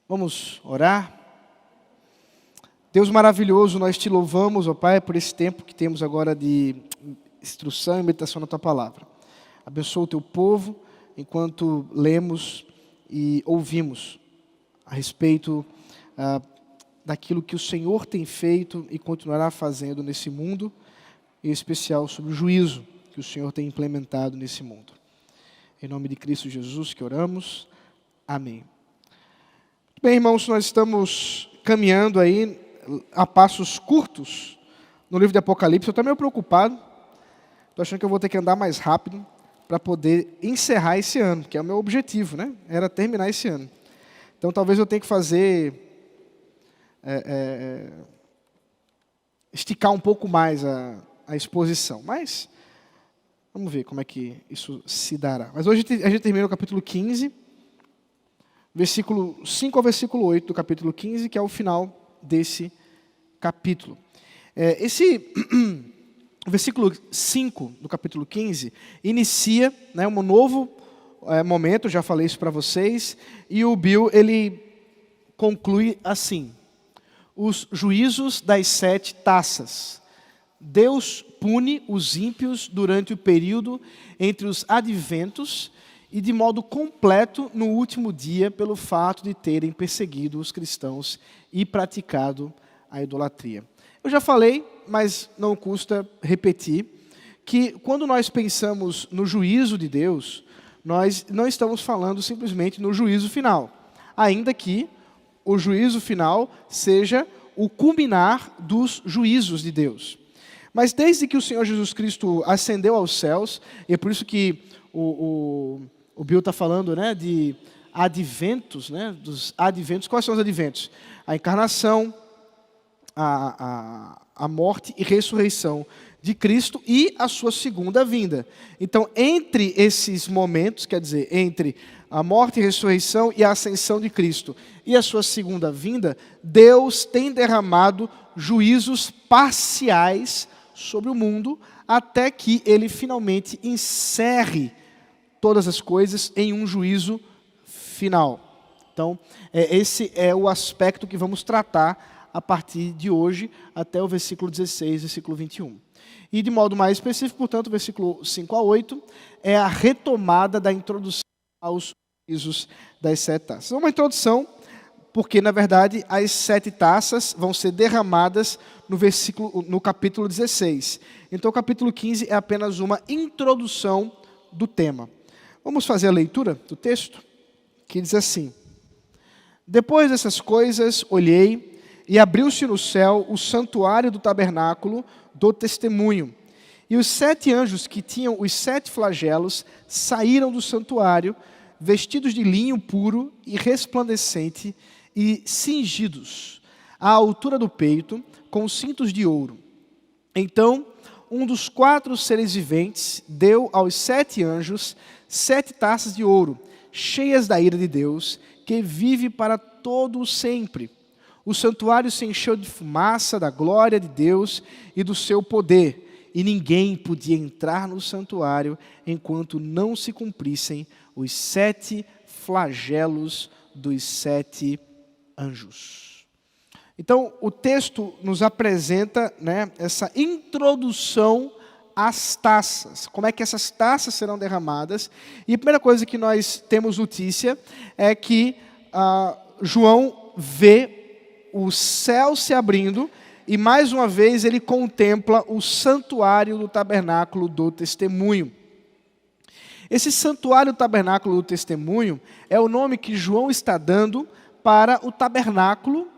Vamos orar? Deus maravilhoso, nós te louvamos, ó Pai, por esse tempo que temos agora de instrução e meditação na Tua Palavra. Abençoa o Teu povo enquanto lemos e ouvimos a respeito daquilo que o Senhor tem feito e continuará fazendo nesse mundo, em especial sobre o juízo que o Senhor tem implementado nesse mundo. Em nome de Cristo Jesus que oramos. Amém. Bem, irmãos, nós estamos caminhando aí a passos curtos no livro de Apocalipse. Eu estou meio preocupado. Estou achando que eu vou ter que andar mais rápido para poder encerrar esse ano, que é o meu objetivo, né? Era terminar esse ano. Então, talvez eu tenha que fazer... esticar um pouco mais a exposição. Mas, vamos ver como é que isso se dará. Mas hoje a gente termina o capítulo 15, versículo 5 ao versículo 8 do capítulo 15, que é o final desse capítulo. O versículo 5 do capítulo 15 inicia, né, um novo momento, já falei isso para vocês, e o Bill, ele conclui assim: os juízos das 7 taças. Deus pune os ímpios durante o período entre os adventos e de modo completo no último dia pelo fato de terem perseguido os cristãos e praticado a idolatria. Eu já falei, mas não custa repetir, que quando nós pensamos no juízo de Deus, nós não estamos falando simplesmente no juízo final, ainda que o juízo final seja o culminar dos juízos de Deus. Mas desde que o Senhor Jesus Cristo ascendeu aos céus, e é por isso que o Bill está falando, né, de adventos, né, dos adventos. Quais são os adventos? A encarnação, a morte e ressurreição de Cristo e a sua segunda vinda. Então, entre esses momentos, quer dizer, entre a morte e ressurreição e a ascensão de Cristo e a sua segunda vinda, Deus tem derramado juízos parciais sobre o mundo até que Ele finalmente encerre todas as coisas em um juízo final. Então, esse é o aspecto que vamos tratar a partir de hoje até o versículo 16, versículo 21. E de modo mais específico, portanto, o versículo 5 a 8 é a retomada da introdução aos juízos das 7 taças. É uma introdução porque, na verdade, as 7 taças vão ser derramadas no capítulo 16. Então, o capítulo 15 é apenas uma introdução do tema. Vamos fazer a leitura do texto, que diz assim: depois dessas coisas, olhei, e abriu-se no céu o santuário do tabernáculo do testemunho. E os 7 anjos que tinham os 7 flagelos saíram do santuário, vestidos de linho puro e resplandecente, e cingidos à altura do peito, com cintos de ouro. Então, um dos 4 seres viventes deu aos 7 anjos 7 taças de ouro, cheias da ira de Deus, que vive para todo sempre. O santuário se encheu de fumaça da glória de Deus e do seu poder, e ninguém podia entrar no santuário enquanto não se cumprissem os 7 flagelos dos 7 anjos. Então, o texto nos apresenta, né, essa introdução às taças. Como é que essas taças serão derramadas? E a primeira coisa que nós temos notícia é que João vê o céu se abrindo e, mais uma vez, ele contempla o santuário do tabernáculo do testemunho. Esse santuário do tabernáculo do testemunho é o nome que João está dando para o tabernáculo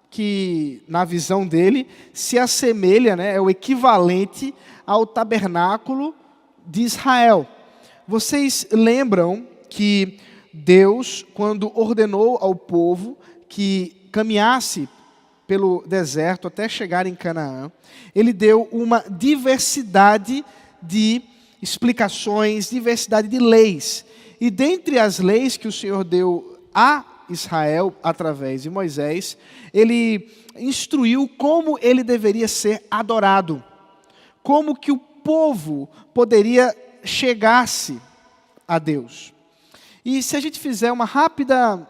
que, na visão dele, se assemelha, né, é o equivalente ao tabernáculo de Israel. Vocês lembram que Deus, quando ordenou ao povo que caminhasse pelo deserto até chegar em Canaã, Ele deu uma diversidade de explicações, diversidade de leis. E dentre as leis que o Senhor deu a Israel, através de Moisés, Ele instruiu como ele deveria ser adorado, como que o povo poderia chegar-se a Deus. E se a gente fizer uma rápida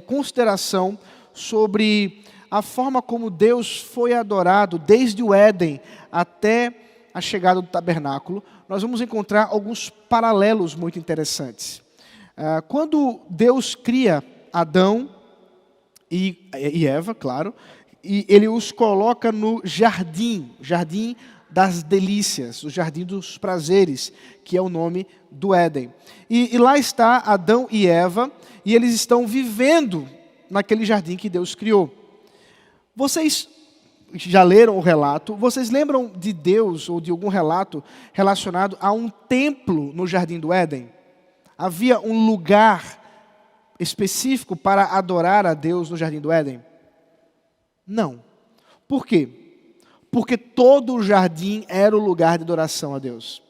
consideração sobre a forma como Deus foi adorado desde o Éden até a chegada do tabernáculo, nós vamos encontrar alguns paralelos muito interessantes. Quando Deus cria Adão e Eva, claro, e Ele os coloca no jardim das delícias, o jardim dos prazeres, que é o nome do Éden. E lá está Adão e Eva, e eles estão vivendo naquele jardim que Deus criou. Vocês já leram o relato? Vocês lembram de Deus ou de algum relato relacionado a um templo no jardim do Éden? Havia um lugar específico para adorar a Deus no jardim do Éden? Não. Por quê? Porque todo o jardim era o lugar de adoração a Deus.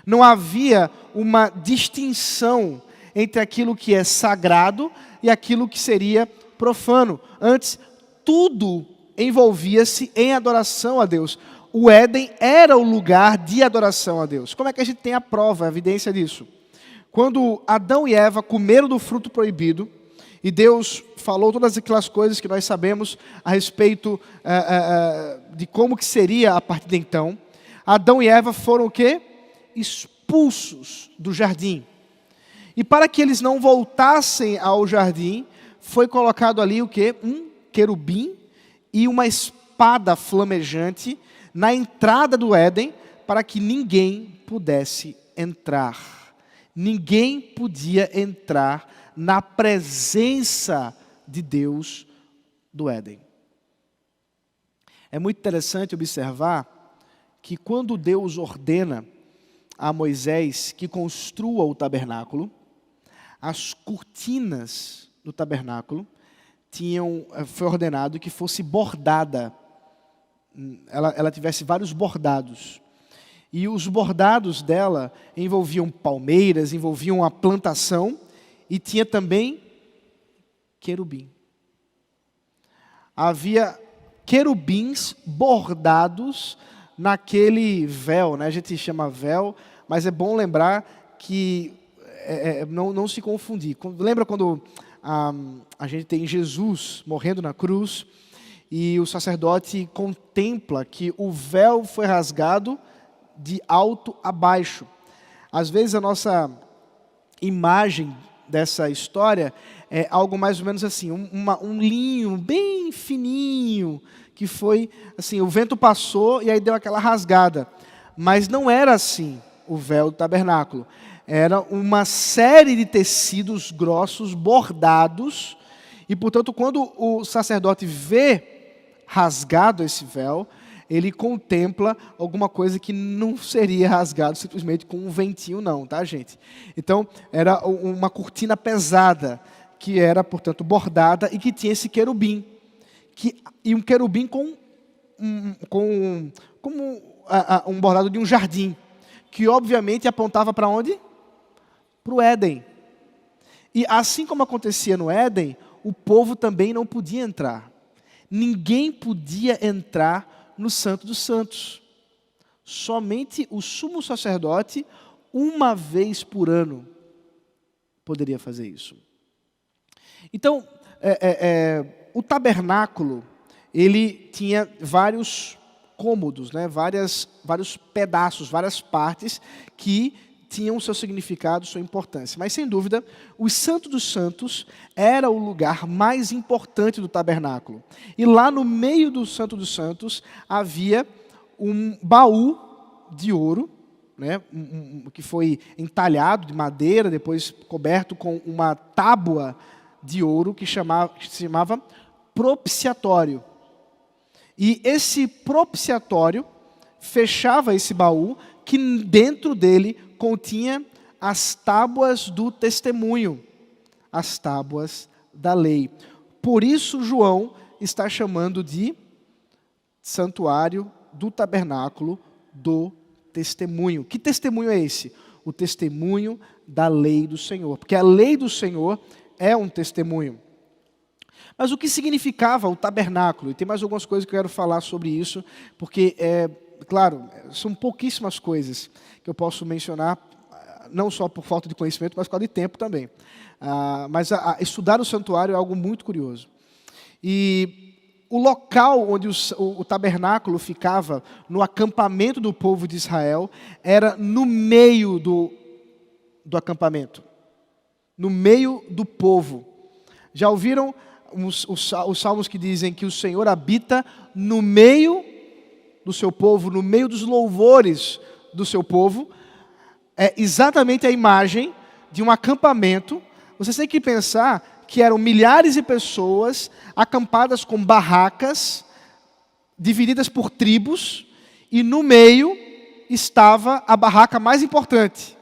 Não havia uma distinção entre aquilo que é sagrado e aquilo que seria profano. Antes, tudo envolvia-se em adoração a Deus. O Éden era o lugar de adoração a Deus. Como é que a gente tem a prova, a evidência disso? Quando Adão e Eva comeram do fruto proibido, e Deus falou todas aquelas coisas que nós sabemos a respeito de como que seria a partir de então, Adão e Eva foram o quê? Expulsos do jardim. E para que eles não voltassem ao jardim, foi colocado ali o quê? Um querubim e uma espada flamejante na entrada do Éden, para que ninguém pudesse entrar. Ninguém podia entrar na presença de Deus do Éden. É muito interessante observar que quando Deus ordena a Moisés que construa o tabernáculo, as cortinas do tabernáculo foi ordenado que fosse bordada, ela tivesse vários bordados. E os bordados dela envolviam palmeiras, envolviam a plantação, e tinha também querubim. Havia querubins bordados naquele véu, né? A gente chama véu, mas é bom lembrar que não se confundir. Lembra quando a gente tem Jesus morrendo na cruz e o sacerdote contempla que o véu foi rasgado de alto a baixo. Às vezes a nossa imagem dessa história é algo mais ou menos assim, um linho bem fininho, que foi assim, o vento passou e aí deu aquela rasgada. Mas não era assim o véu do tabernáculo. Era uma série de tecidos grossos, bordados, e portanto quando o sacerdote vê rasgado esse véu, ele contempla alguma coisa que não seria rasgado simplesmente com um ventinho não, tá, gente? Então, era uma cortina pesada, que era, portanto, bordada e que tinha esse querubim. E um querubim com um bordado de um jardim, que obviamente apontava para onde? Para o Éden. E assim como acontecia no Éden, o povo também não podia entrar. Ninguém podia entrar no Santo dos Santos. Somente o sumo sacerdote, uma vez por ano, poderia fazer isso. Então, o tabernáculo, ele tinha vários cômodos, né? Vários pedaços, várias partes que tinham seu significado, sua importância. Mas, sem dúvida, o Santo dos Santos era o lugar mais importante do tabernáculo. E lá no meio do Santo dos Santos havia um baú de ouro, né, que foi entalhado de madeira, depois coberto com uma tábua de ouro que se chamava propiciatório. E esse propiciatório fechava esse baú, que dentro dele continha as tábuas do testemunho, as tábuas da lei. Por isso João está chamando de santuário do tabernáculo do testemunho. Que testemunho é esse? O testemunho da lei do Senhor. Porque a lei do Senhor é um testemunho. Mas o que significava o tabernáculo? E tem mais algumas coisas que eu quero falar sobre isso, porque, claro, são pouquíssimas coisas que eu posso mencionar não só por falta de conhecimento, mas por causa de tempo também. Mas estudar o santuário é algo muito curioso. E o local onde o tabernáculo ficava, no acampamento do povo de Israel, era no meio do acampamento, no meio do povo. Já ouviram os salmos que dizem que o Senhor habita no meio do seu povo, no meio dos louvores do seu povo? É exatamente a imagem de um acampamento. Vocês têm que pensar que eram milhares de pessoas acampadas com barracas, divididas por tribos, e no meio estava a barraca mais importante.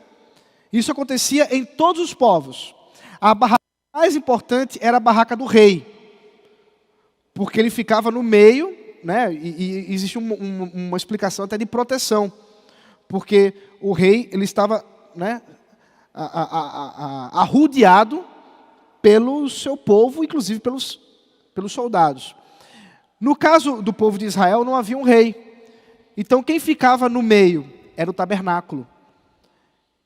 Isso acontecia em todos os povos. A barraca mais importante era a barraca do rei, porque ele ficava no meio, né, e existe uma explicação até de proteção, porque o rei ele estava, né, arrodeado pelo seu povo, inclusive pelos soldados. No caso do povo de Israel, não havia um rei. Então, quem ficava no meio era o tabernáculo,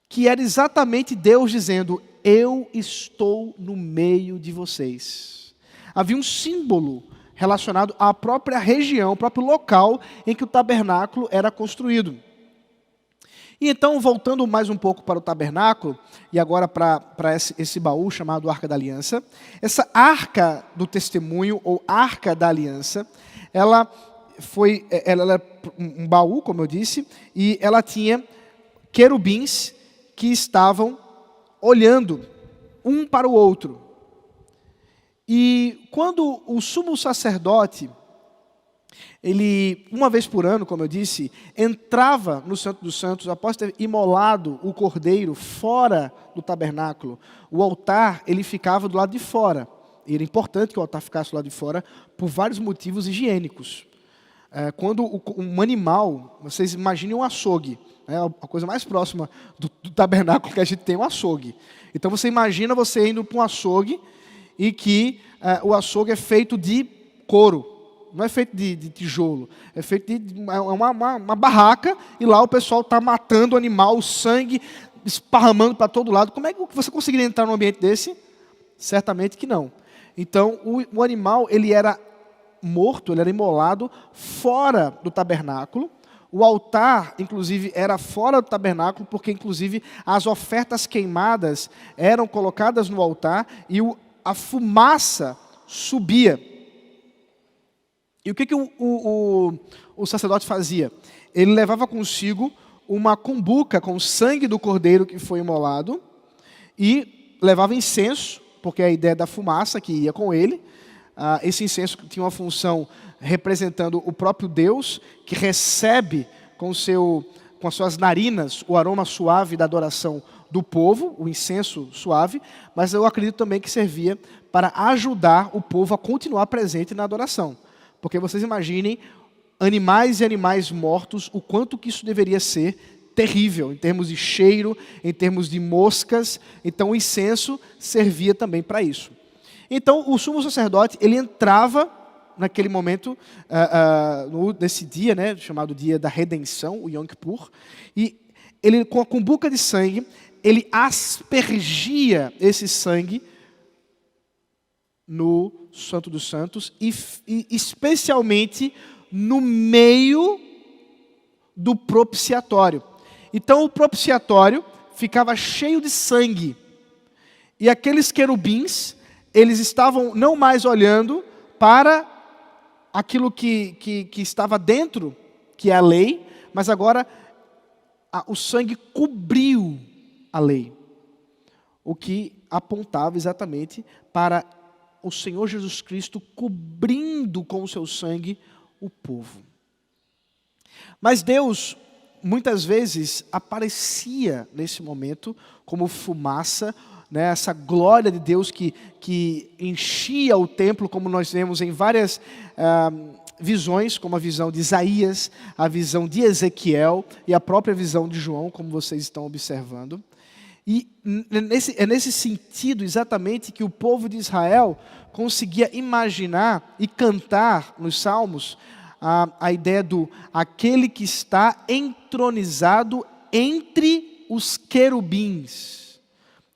que era exatamente Deus dizendo: eu estou no meio de vocês. Havia um símbolo relacionado à própria região, ao próprio local em que o tabernáculo era construído. E então, voltando mais um pouco para o tabernáculo, e agora para esse baú chamado Arca da Aliança, essa Arca do Testemunho, ou Arca da Aliança, ela era um baú, como eu disse, e ela tinha querubins que estavam olhando um para o outro. E quando o sumo sacerdote, ele, uma vez por ano, como eu disse, entrava no Santo dos Santos, após ter imolado o cordeiro fora do tabernáculo, o altar ele ficava do lado de fora. E era importante que o altar ficasse do lado de fora por vários motivos higiênicos. Quando um animal, vocês imaginem um açougue, né, a coisa mais próxima do tabernáculo que a gente tem é um açougue. Então você imagina você indo para um açougue e que o açougue é feito de couro. Não é feito de tijolo, é feito de uma barraca, e lá o pessoal está matando o animal, o sangue esparramando para todo lado. Como é que você conseguiria entrar num ambiente desse? Certamente que não. Então, o animal ele era morto, ele era imolado fora do tabernáculo. O altar, inclusive, era fora do tabernáculo, porque, inclusive, as ofertas queimadas eram colocadas no altar e a fumaça subia. E o que o sacerdote fazia? Ele levava consigo uma cumbuca com o sangue do cordeiro que foi imolado e levava incenso, porque a ideia da fumaça que ia com ele. Esse incenso tinha uma função representando o próprio Deus, que recebe com as suas narinas o aroma suave da adoração do povo, o incenso suave, mas eu acredito também que servia para ajudar o povo a continuar presente na adoração. Porque vocês imaginem animais e animais mortos, o quanto que isso deveria ser terrível, em termos de cheiro, em termos de moscas. Então o incenso servia também para isso. Então o sumo sacerdote, ele entrava naquele momento, nesse dia, né, chamado dia da redenção, o Yom Kippur, e ele, com a cumbuca de sangue, ele aspergia esse sangue no Santo dos Santos, e especialmente no meio do propiciatório. Então o propiciatório ficava cheio de sangue, e aqueles querubins, eles estavam não mais olhando para aquilo que estava dentro, que é a lei, mas agora o sangue cobriu a lei, o que apontava exatamente para o Senhor Jesus Cristo cobrindo com o seu sangue o povo. Mas Deus, muitas vezes, aparecia nesse momento como fumaça, né, essa glória de Deus que enchia o templo, como nós vemos em várias visões, como a visão de Isaías, a visão de Ezequiel e a própria visão de João, como vocês estão observando. E é nesse sentido exatamente que o povo de Israel conseguia imaginar e cantar nos salmos a ideia do aquele que está entronizado entre os querubins.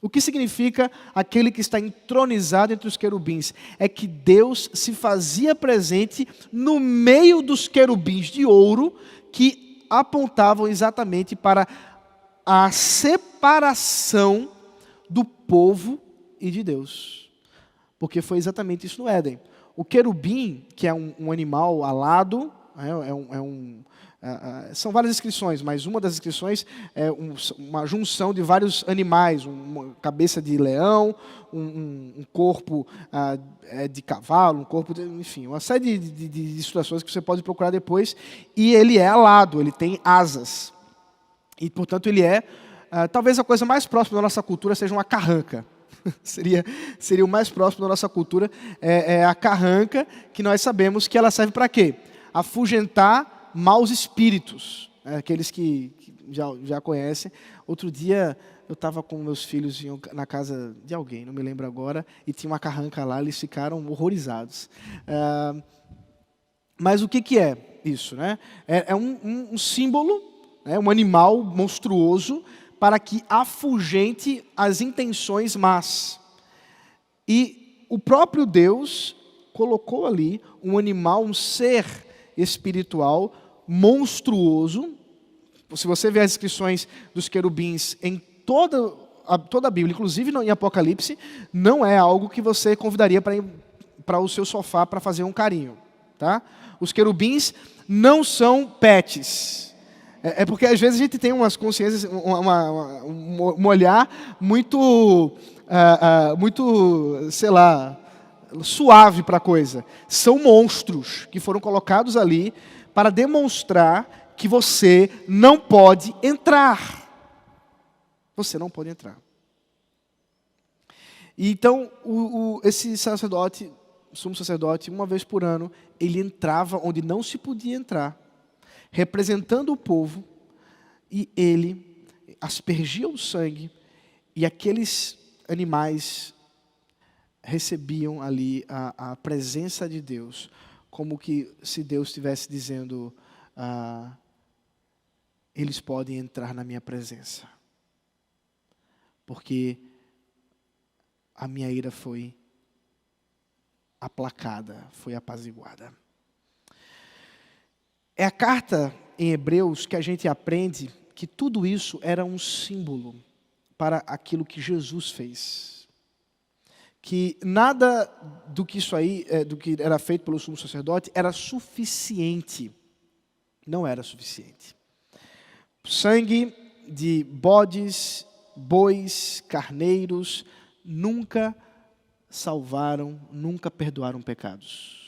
O que significa aquele que está entronizado entre os querubins? É que Deus se fazia presente no meio dos querubins de ouro que apontavam exatamente para a separação do povo e de Deus. Porque foi exatamente isso no Éden. O querubim, que é um animal alado, são várias descrições, mas uma das descrições é uma junção de vários animais, uma cabeça de leão, um corpo de cavalo, um corpo enfim, uma série de situações que você pode procurar depois, e ele é alado, ele tem asas. E, portanto, ele talvez a coisa mais próxima da nossa cultura seja uma carranca. seria o mais próximo da nossa cultura, é a carranca, que nós sabemos que ela serve para quê? Afugentar maus espíritos, aqueles que já conhecem. Outro dia eu estava com meus filhos na casa de alguém, não me lembro agora, e tinha uma carranca lá, eles ficaram horrorizados. Mas o que é isso? Né? É um símbolo, um animal monstruoso, para que afugente as intenções más. E o próprio Deus colocou ali um animal, um ser espiritual monstruoso. Se você ver as descrições dos querubins em toda a Bíblia, inclusive em Apocalipse, não é algo que você convidaria para ir para o seu sofá para fazer um carinho. Tá? Os querubins não pets. É porque às vezes a gente tem umas consciências, um olhar muito, sei lá, suave para a coisa. São monstros que foram colocados ali para demonstrar que você não pode entrar. Você não pode entrar. E então, esse sacerdote, sumo sacerdote, uma vez por ano, ele entrava onde não se podia entrar, representando o povo, e ele aspergia o sangue, e aqueles animais recebiam ali a presença de Deus, como que se Deus estivesse dizendo, eles podem entrar na minha presença, porque a minha ira foi aplacada, foi apaziguada. É a carta em Hebreus que a gente aprende que tudo isso era um símbolo para aquilo que Jesus fez. Que nada do que isso aí, do que era feito pelo sumo sacerdote, era suficiente. Não era suficiente. Sangue de bodes, bois, carneiros, nunca salvaram, nunca perdoaram pecados.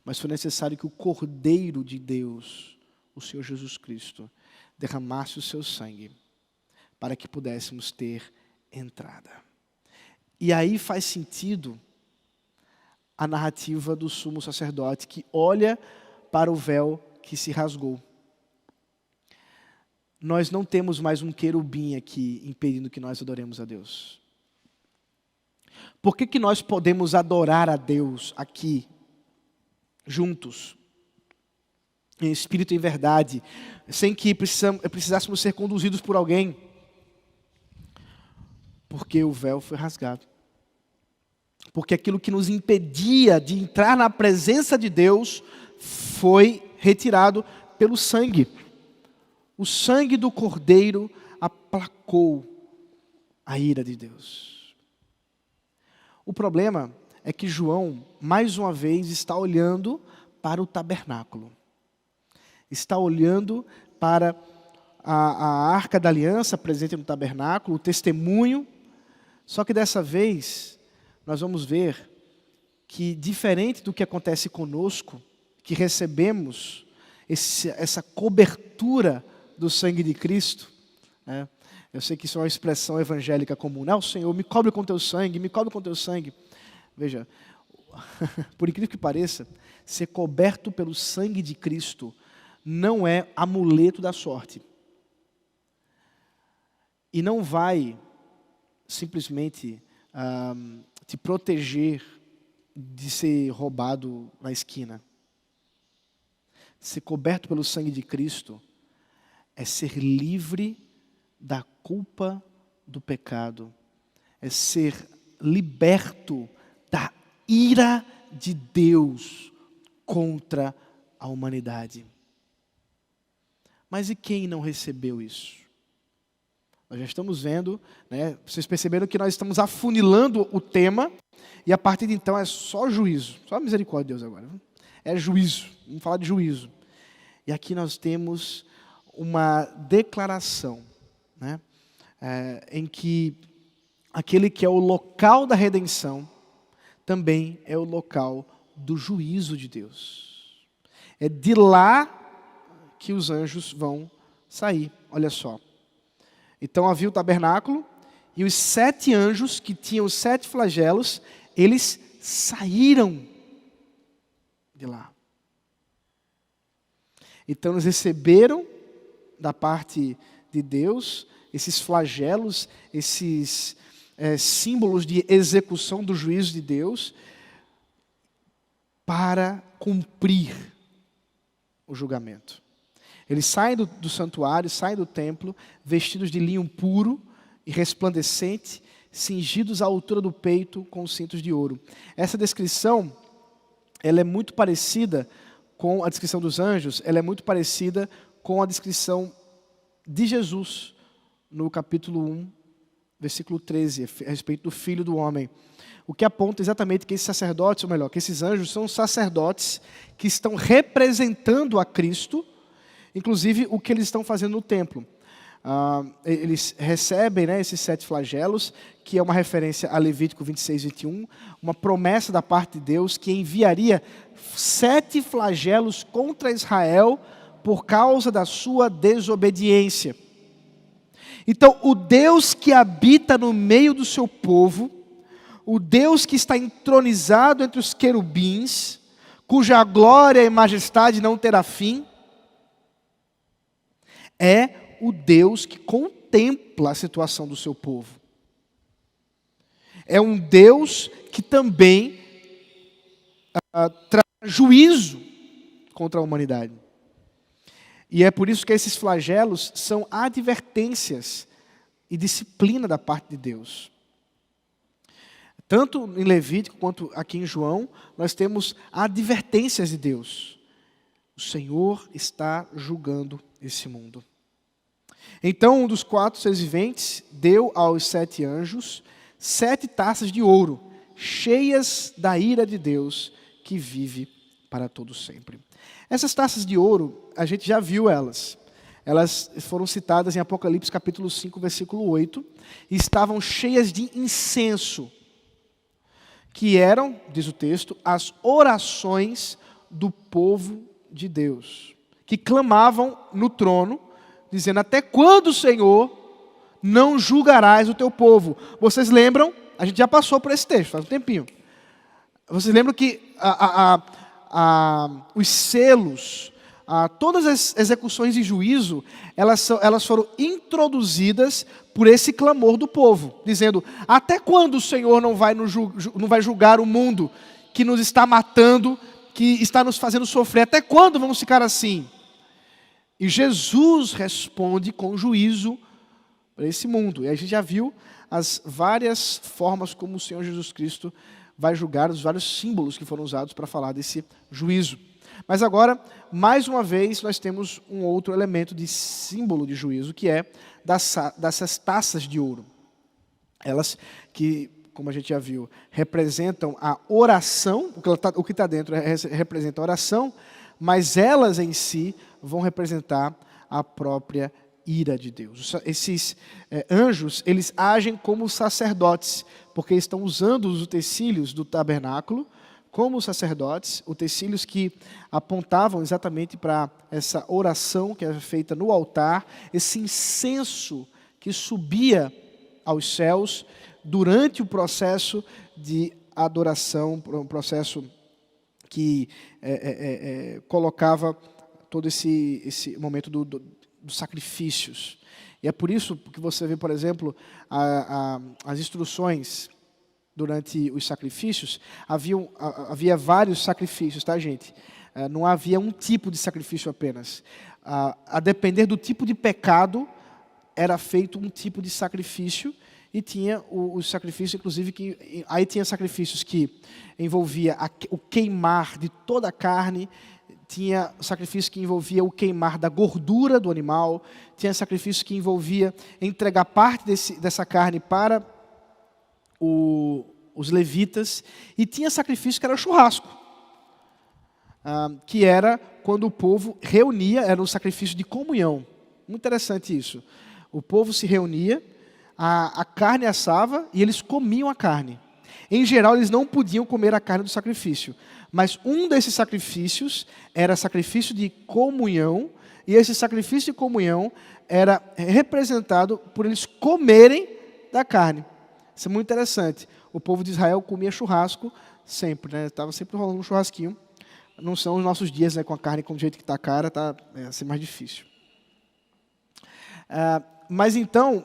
Mas foi necessário que o Cordeiro de Deus, o Senhor Jesus Cristo, derramasse o seu sangue para que pudéssemos ter entrada. E aí faz sentido a narrativa do sumo sacerdote que olha para o véu que se rasgou. Nós não temos mais um querubim aqui impedindo que nós adoremos a Deus. Por que nós podemos adorar a Deus aqui, juntos, em espírito e em verdade, sem que precisássemos ser conduzidos por alguém? Porque o véu foi rasgado. Porque aquilo que nos impedia de entrar na presença de Deus foi retirado pelo sangue. O sangue do Cordeiro aplacou a ira de Deus. O problema é que João, mais uma vez, está olhando para o tabernáculo. Está olhando para a arca da aliança presente no tabernáculo, o testemunho. Só que dessa vez, nós vamos ver que, diferente do que acontece conosco, que recebemos essa cobertura do sangue de Cristo, né? Eu sei que isso é uma expressão evangélica comum. Não, Senhor, me cobre com teu sangue, me cobre com teu sangue. Veja, por incrível que pareça, ser coberto pelo sangue de Cristo não é amuleto da sorte. E não vai simplesmente te proteger de ser roubado na esquina. Ser coberto pelo sangue de Cristo é ser livre da culpa do pecado, é ser liberto da ira de Deus contra a humanidade. Mas e quem não recebeu isso? Nós já estamos vendo, né? Vocês perceberam que nós estamos afunilando o tema, e a partir de então é só juízo, só misericórdia de Deus agora. É juízo, vamos falar de juízo. E aqui nós temos uma declaração, né? Em que aquele que é o local da redenção também é o local do juízo de Deus. É de lá que os anjos vão sair, olha só. Então havia o tabernáculo e os 7 anjos que tinham os 7 flagelos, eles saíram de lá. Então eles receberam da parte de Deus esses flagelos, esses símbolos de execução do juízo de Deus para cumprir o julgamento. Eles saem do santuário, saem do templo, vestidos de linho puro e resplandecente, cingidos à altura do peito com cintos de ouro. Essa descrição, ela é muito parecida com a descrição dos anjos, ela é muito parecida com a descrição de Jesus, no capítulo 1, versículo 13, a respeito do Filho do Homem. O que aponta exatamente que esses sacerdotes, ou melhor, que esses anjos são sacerdotes que estão representando a Cristo, inclusive o que eles estão fazendo no templo. Eles recebem, né, esses 7 flagelos, que é uma referência a Levítico 26, 21, uma promessa da parte de Deus que enviaria 7 flagelos contra Israel por causa da sua desobediência. Então, o Deus que habita no meio do seu povo, o Deus que está entronizado entre os querubins, cuja glória e majestade não terá fim, é o Deus que contempla a situação do seu povo. É um Deus que também traz juízo contra a humanidade. E é por isso que esses flagelos são advertências e disciplina da parte de Deus. Tanto em Levítico quanto aqui em João, nós temos advertências de Deus. O Senhor está julgando esse mundo. Então, um dos 4 seres viventes deu aos 7 anjos 7 taças de ouro, cheias da ira de Deus, que vive para todo sempre. Essas taças de ouro, a gente já viu elas. Elas foram citadas em Apocalipse capítulo 5, versículo 8, e estavam cheias de incenso, que eram, diz o texto, as orações do povo de Deus, que clamavam no trono, dizendo: até quando, Senhor, não julgarás o teu povo? Vocês lembram? A gente já passou por esse texto, faz um tempinho. Vocês lembram que os selos, todas as execuções de juízo, elas foram introduzidas por esse clamor do povo, dizendo: até quando o Senhor não vai julgar o mundo que nos está matando, que está nos fazendo sofrer? Até quando vamos ficar assim? E Jesus responde com juízo para esse mundo. E a gente já viu as várias formas como o Senhor Jesus Cristo vai julgar, os vários símbolos que foram usados para falar desse juízo. Mas agora, mais uma vez, nós temos um outro elemento de símbolo de juízo, que é dessas taças de ouro. Elas que, como a gente já viu, representam a oração, o que está dentro representa a oração, mas elas em si vão representar a própria ira de Deus. Esses anjos, eles agem como sacerdotes, porque estão usando os utensílios do tabernáculo como sacerdotes, utensílios que apontavam exatamente para essa oração que era feita no altar, esse incenso que subia aos céus durante o processo de adoração, um processo que colocava todo esse momento dos sacrifícios. E é por isso que você vê, por exemplo, as instruções durante os sacrifícios, havia vários sacrifícios, tá, gente? Não havia um tipo de sacrifício apenas. A depender do tipo de pecado, era feito um tipo de sacrifício, e tinha os sacrifícios, inclusive, aí tinha sacrifícios que envolvia o queimar de toda a carne, tinha sacrifício que envolvia o queimar da gordura do animal, tinha sacrifício que envolvia entregar parte dessa carne para os levitas, e tinha sacrifício que era o churrasco, que era quando o povo reunia, era um sacrifício de comunhão. Muito interessante isso. O povo se reunia, a carne assava e eles comiam a carne. Em geral, eles não podiam comer a carne do sacrifício, mas um desses sacrifícios era sacrifício de comunhão, e esse sacrifício de comunhão era representado por eles comerem da carne. Isso é muito interessante. O povo de Israel comia churrasco sempre, né? Estava sempre rolando um churrasquinho. Não são os nossos dias, né, com a carne do jeito que está cara, está assim, mais difícil. Mas então,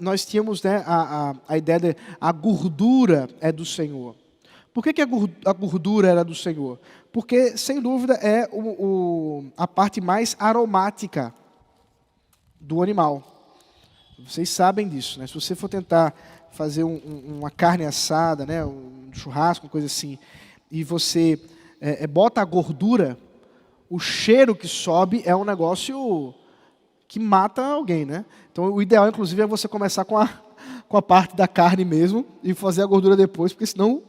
nós tínhamos, né, a ideia de a gordura é do Senhor. Por que a gordura era do Senhor? Porque, sem dúvida, é a parte mais aromática do animal. Vocês sabem disso, né? Se você for tentar fazer uma carne assada, né, um churrasco, uma coisa assim, e você bota a gordura, o cheiro que sobe é um negócio que mata alguém, né? Então, o ideal, inclusive, é você começar com a parte da carne mesmo e fazer a gordura depois, porque senão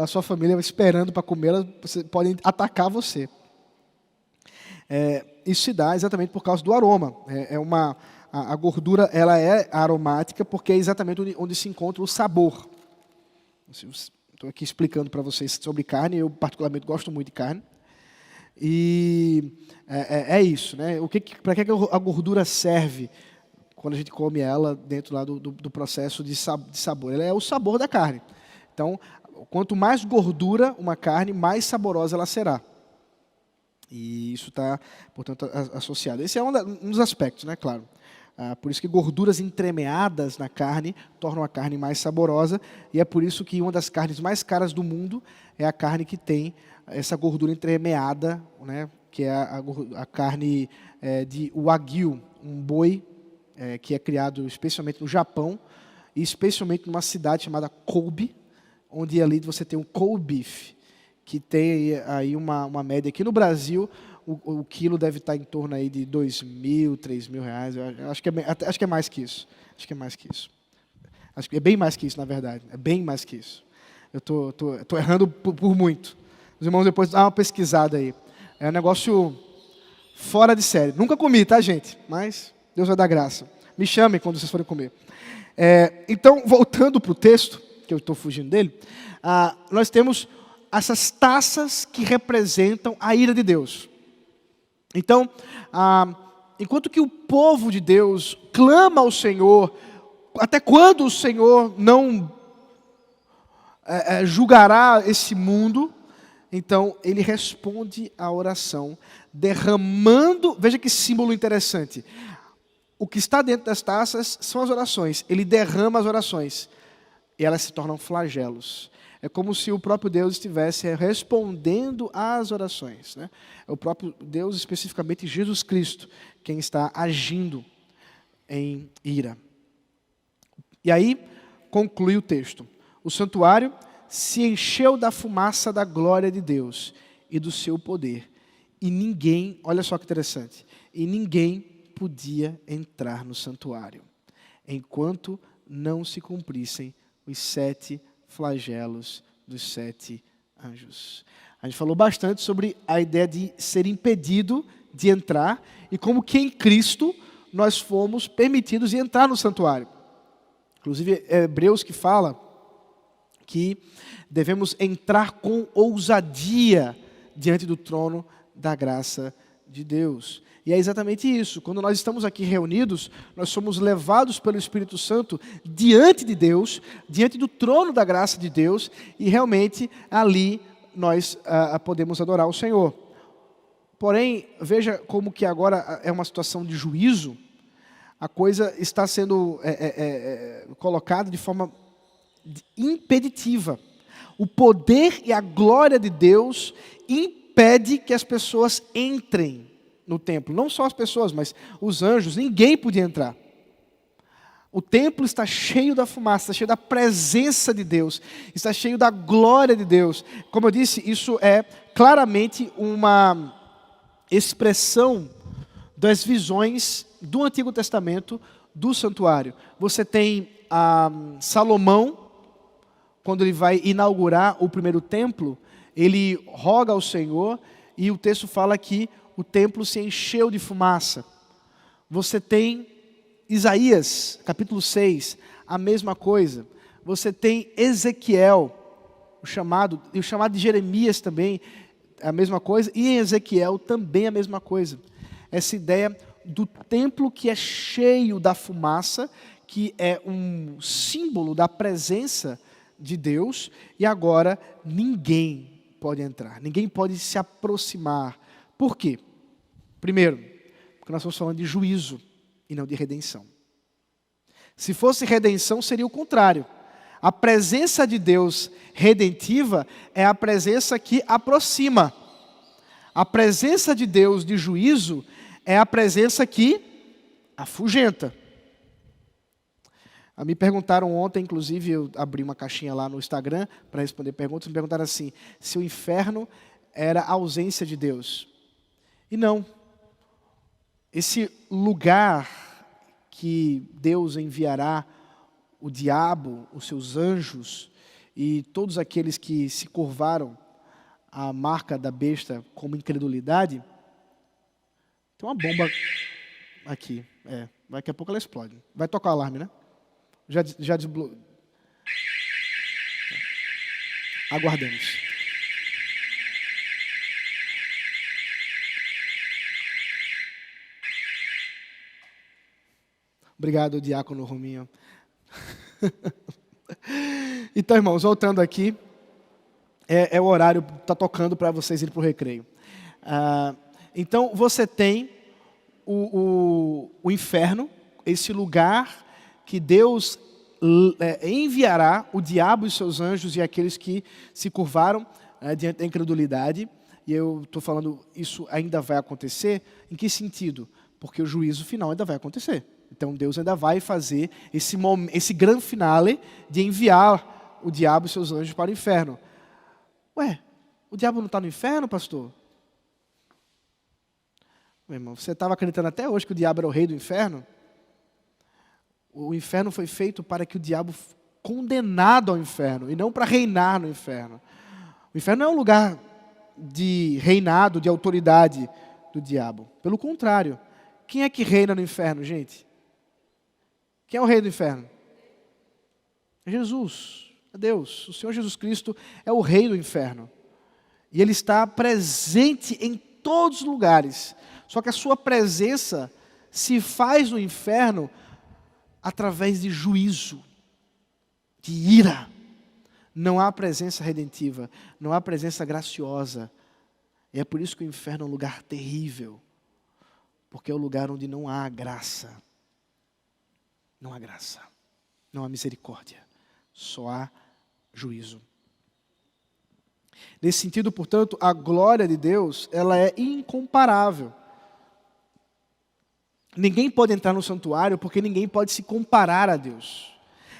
a sua família esperando para comê-la, podem atacar você. Isso se dá exatamente por causa do aroma. A gordura, ela é aromática porque é exatamente onde se encontra o sabor. Estou aqui explicando para vocês sobre carne, eu particularmente gosto muito de carne. E é isso, né? Para que a gordura serve quando a gente come ela dentro lá do processo de sabor? Ela é o sabor da carne. Então, quanto mais gordura uma carne, mais saborosa ela será. E isso está, portanto, associado. Esse é um dos aspectos, né? Claro. Por isso que gorduras entremeadas na carne tornam a carne mais saborosa, e é por isso que uma das carnes mais caras do mundo é a carne que tem essa gordura entremeada, né, que é a carne de Wagyu, um boi que é criado especialmente no Japão, e especialmente numa cidade chamada Kobe, onde ali você tem o Kobe beef, que tem aí uma média. Aqui no Brasil, o quilo deve estar em torno aí de R$2.000, R$3.000. Eu acho que é mais que isso. Acho que é mais que isso. Acho que é bem mais que isso, na verdade. É bem mais que isso. Eu tô errando por muito. Os irmãos depois dão uma pesquisada aí. É um negócio fora de série. Nunca comi, tá, gente? Mas Deus vai dar graça. Me chamem quando vocês forem comer. Então, voltando para o texto, que eu estou fugindo dele, nós temos essas taças que representam a ira de Deus. Então, enquanto que o povo de Deus clama ao Senhor, até quando o Senhor não julgará esse mundo, então ele responde à oração, derramando, veja que símbolo interessante, o que está dentro das taças são as orações, ele derrama as orações, e elas se tornam flagelos. É como se o próprio Deus estivesse respondendo às orações, né? É o próprio Deus, especificamente Jesus Cristo, quem está agindo em ira. E aí, conclui o texto. O santuário se encheu da fumaça da glória de Deus e do seu poder. E ninguém, olha só que interessante, e ninguém podia entrar no santuário, enquanto não se cumprissem os 7 flagelos dos 7 anjos. A gente falou bastante sobre a ideia de ser impedido de entrar e como que em Cristo nós fomos permitidos de entrar no santuário. Inclusive, é Hebreus que fala que devemos entrar com ousadia diante do trono da graça de Deus. E é exatamente isso. Quando nós estamos aqui reunidos, nós somos levados pelo Espírito Santo diante de Deus, diante do trono da graça de Deus, e realmente ali nós podemos adorar o Senhor. Porém, veja como que agora é uma situação de juízo, a coisa está sendo colocada de forma impeditiva. O poder e a glória de Deus impede que as pessoas entrem no templo. Não só as pessoas, mas os anjos, ninguém podia entrar. O templo está cheio da fumaça, está cheio da presença de Deus, está cheio da glória de Deus. Como eu disse, isso é claramente uma expressão das visões do Antigo Testamento do santuário. Você tem Salomão, quando ele vai inaugurar o primeiro templo, ele roga ao Senhor e o texto fala que o templo se encheu de fumaça. Você tem Isaías, capítulo 6, a mesma coisa. Você tem Ezequiel, o chamado de Jeremias também, a mesma coisa. E em Ezequiel também a mesma coisa. Essa ideia do templo que é cheio da fumaça, que é um símbolo da presença de Deus. E agora ninguém pode entrar, ninguém pode se aproximar. Por quê? Primeiro, porque nós estamos falando de juízo e não de redenção. Se fosse redenção, seria o contrário. A presença de Deus redentiva é a presença que aproxima. A presença de Deus de juízo é a presença que afugenta. Me perguntaram ontem, inclusive, eu abri uma caixinha lá no Instagram para responder perguntas, me perguntaram assim, se o inferno era a ausência de Deus. E não. Esse lugar que Deus enviará o diabo, os seus anjos e todos aqueles que se curvaram à marca da besta como incredulidade. Tem uma bomba aqui, daqui a pouco ela explode. Vai tocar o alarme, né? Já desbloqueou. Aguardemos. Obrigado, diácono Rominho. Então, irmãos, voltando aqui, o horário está tocando para vocês irem para o recreio. Então, você tem o inferno, esse lugar que Deus enviará o diabo e seus anjos e aqueles que se curvaram diante da incredulidade. E eu estou falando, isso ainda vai acontecer. Em que sentido? Porque o juízo final ainda vai acontecer. Então Deus ainda vai fazer esse grande finale de enviar o diabo e seus anjos para o inferno. Ué, o diabo não está no inferno, pastor? Meu irmão, você estava acreditando até hoje que o diabo era o rei do inferno? O inferno foi feito para que o diabo condenado ao inferno, e não para reinar no inferno. O inferno não é um lugar de reinado, de autoridade do diabo. Pelo contrário, quem é que reina no inferno, gente? Quem é o rei do inferno? É Jesus, é Deus. O Senhor Jesus Cristo é o rei do inferno. E Ele está presente em todos os lugares. Só que a sua presença se faz no inferno através de juízo, de ira. Não há presença redentiva, não há presença graciosa. E é por isso que o inferno é um lugar terrível. Porque é o lugar onde não há graça. Não há graça, não há misericórdia, só há juízo. Nesse sentido, portanto, a glória de Deus, ela é incomparável. Ninguém pode entrar no santuário porque ninguém pode se comparar a Deus.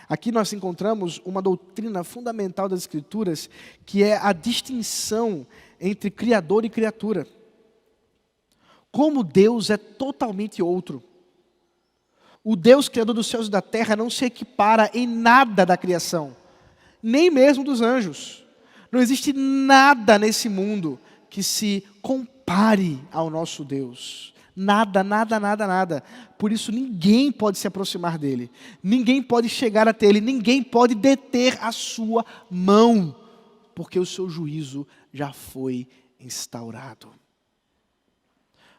Aqui nós encontramos uma doutrina fundamental das Escrituras, que é a distinção entre Criador e criatura. Como Deus é totalmente outro. O Deus criador dos céus e da terra não se equipara em nada da criação, nem mesmo dos anjos. Não existe nada nesse mundo que se compare ao nosso Deus. Nada, nada, nada, nada. Por isso ninguém pode se aproximar dele. Ninguém pode chegar até ele. Ninguém pode deter a sua mão. Porque o seu juízo já foi instaurado.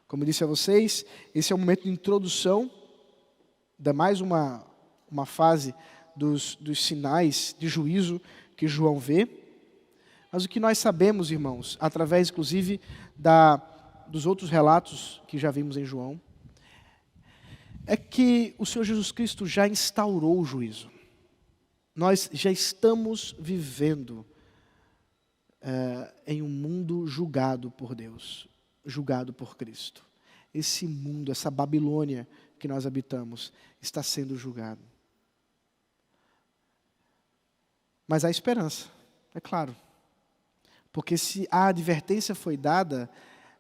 Como eu disse a vocês, esse é o momento de introdução. Dá mais uma fase dos sinais de juízo que João vê. Mas o que nós sabemos, irmãos, através inclusive dos outros relatos que já vimos em João, é que o Senhor Jesus Cristo já instaurou o juízo. Nós já estamos vivendo em um mundo julgado por Deus, julgado por Cristo. esse mundo, essa Babilônia que nós habitamos, está sendo julgado. Mas há esperança, é claro. Porque se a advertência foi dada,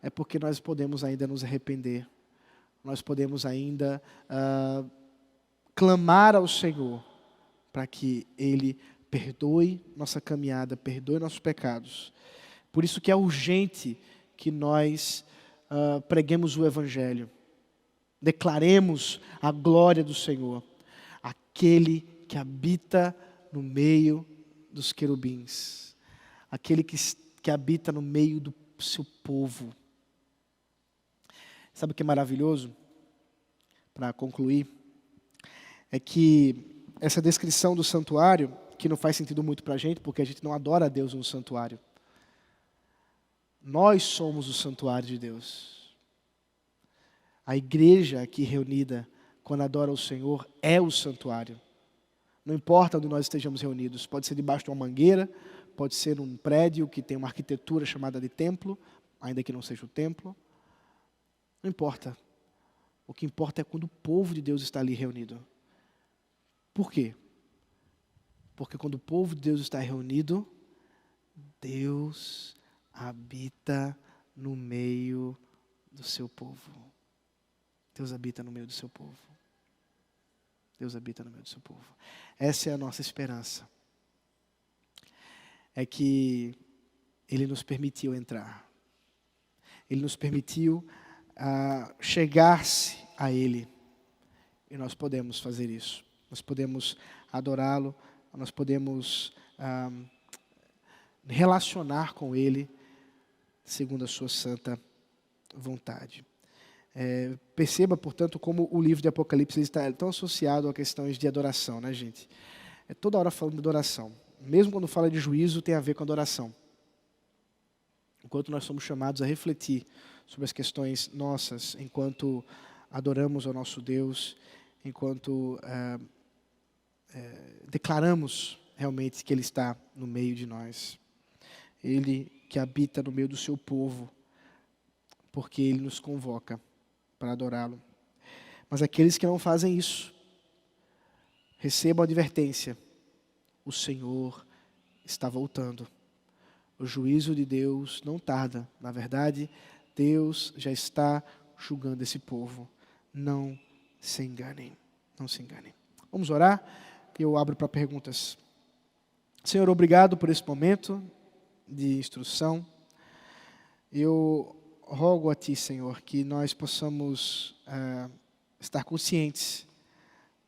é porque nós podemos ainda nos arrepender. Nós podemos ainda clamar ao Senhor para que Ele perdoe nossa caminhada, perdoe nossos pecados. Por isso que é urgente que nós preguemos o Evangelho. Declaremos a glória do Senhor. Aquele que habita no meio dos querubins. Aquele que habita no meio do seu povo. Sabe o que é maravilhoso? Para concluir, é que essa descrição do santuário, que não faz sentido muito para a gente, porque a gente não adora a Deus no santuário. Nós somos o santuário de Deus. A igreja aqui reunida, quando adora o Senhor, é o santuário. Não importa onde nós estejamos reunidos, pode ser debaixo de uma mangueira, pode ser um prédio que tem uma arquitetura chamada de templo, ainda que não seja o templo. Não importa. O que importa é quando o povo de Deus está ali reunido. Por quê? Porque quando o povo de Deus está reunido, Deus habita no meio do seu povo. Deus habita no meio do seu povo. Deus habita no meio do seu povo. Essa é a nossa esperança. É que Ele nos permitiu entrar. Ele nos permitiu chegar-se a Ele. E nós podemos fazer isso. Nós podemos adorá-lo. Nós podemos relacionar com Ele segundo a sua santa vontade. Perceba, portanto, como o livro de Apocalipse está tão associado a questões de adoração, né, gente? É toda hora falando de adoração. Mesmo quando fala de juízo, tem a ver com adoração. Enquanto nós somos chamados a refletir sobre as questões nossas, enquanto adoramos ao nosso Deus, enquanto declaramos realmente que Ele está no meio de nós. Ele que habita no meio do seu povo, porque Ele nos convoca para adorá-lo. Mas aqueles que não fazem isso, recebam a advertência. O Senhor está voltando. O juízo de Deus não tarda. Na verdade, Deus já está julgando esse povo. Não se enganem. Não se enganem. Vamos orar? Eu abro para perguntas. Senhor, obrigado por esse momento de instrução. Eu rogo a Ti, Senhor, que nós possamos estar conscientes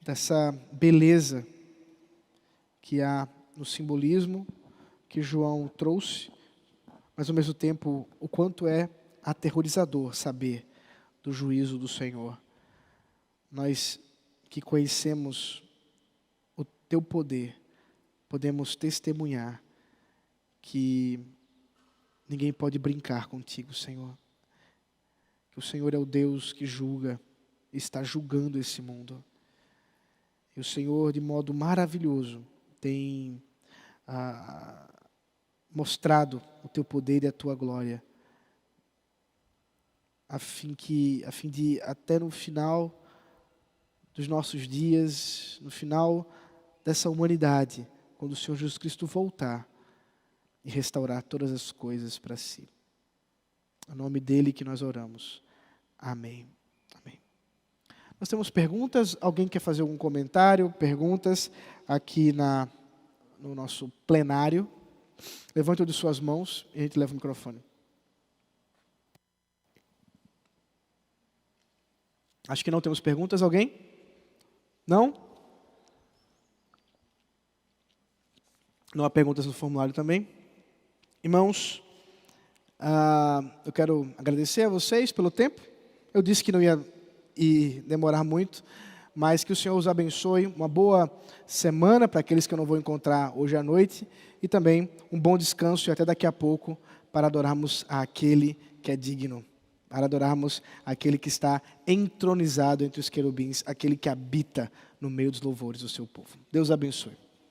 dessa beleza que há no simbolismo que João trouxe, mas ao mesmo tempo o quanto é aterrorizador saber do juízo do Senhor. Nós que conhecemos o Teu poder, podemos testemunhar que ninguém pode brincar contigo, Senhor. Que o Senhor é o Deus que julga, está julgando esse mundo. E o Senhor, de modo maravilhoso, tem mostrado o Teu poder e a Tua glória, a fim de, até no final dos nossos dias, no final dessa humanidade, quando o Senhor Jesus Cristo voltar e restaurar todas as coisas para si. É o nome dEle que nós oramos. Amém. Amém. Nós temos perguntas. Alguém quer fazer algum comentário? Perguntas aqui no nosso plenário. Levante uma de suas mãos e a gente leva o microfone. Acho que não temos perguntas. Alguém? Não? Não há perguntas no formulário também. Irmãos, eu quero agradecer a vocês pelo tempo. Eu disse que não ia demorar muito, mas que o Senhor os abençoe. Uma boa semana para aqueles que eu não vou encontrar hoje à noite. E também um bom descanso e até daqui a pouco para adorarmos aquele que é digno. Para adorarmos aquele que está entronizado entre os querubins, aquele que habita no meio dos louvores do seu povo. Deus abençoe.